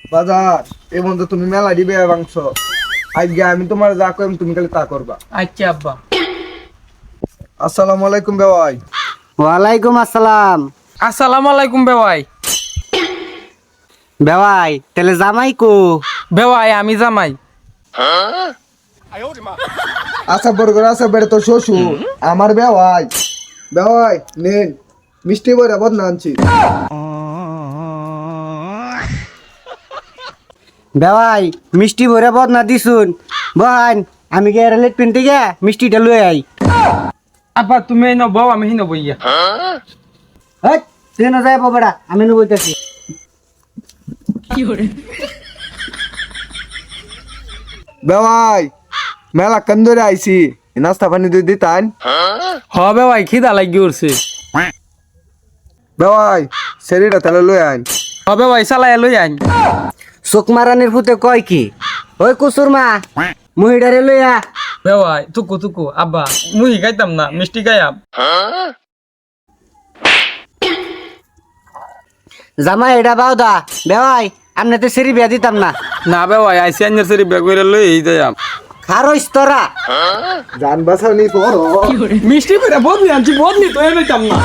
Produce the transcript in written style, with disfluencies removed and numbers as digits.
বাজার এমন তো তুমি মেলা দিবে মাংস আজকে আমি তোমার যা কইম তুমি খালি তা করবা। আচ্ছা আব্বা। আসসালামু আলাইকুম বেওয়াই। ওয়ালাইকুম আসসালাম। আসসালামু আলাইকুম বেওয়াই। বেওয়াই তাহলে জামাই কো? বেওয়াই আমি জামাই। আচ্ছা বরগর আচ্ছা বেড়ে তো শ্বশুর আমার বেওয়াই। বেওয়াই নেন মিষ্টি বইরা বদনা আনছি। বেওয়াই মিষ্টি ভরে বদনা দিছুন বহান আমি গে রেলেট পিনতে গে মিষ্টিটা লই আই। আব্বা তুমি এই নব আমি হি নব ইয়া। হেই তুই না যাই বাবাডা আমি ন বইতাছি। বেওয়াই মেলা কান ধরে আইছি নাস্তা পানি দুই দিতান। হ বেওয়াই খিদা লাগি উঠছে। বেওয়াই শরীরটা তাহলে লই আইন। হ বেওয়াই চালাই লই আইন। চোখ মারানির ফুতে কয় কি ওই কুসুর মা মুহিডারে লইয়া। বেওয়াই তুকু তুকু আব্বা মুই গাইতাম না মিষ্টি গায়াম। জামাই এটা বাও দা বেওয়াই আমনে সেরি বিয়া দিতাম না। না বেওয়াই আইসি আইনের সেরি বেগ করে লই এই যাইম। খারো ইস্তরা জান বাসাও নি পড়ো। মিষ্টি করে বদনি আনছি বদনি তো এবাইতাম না।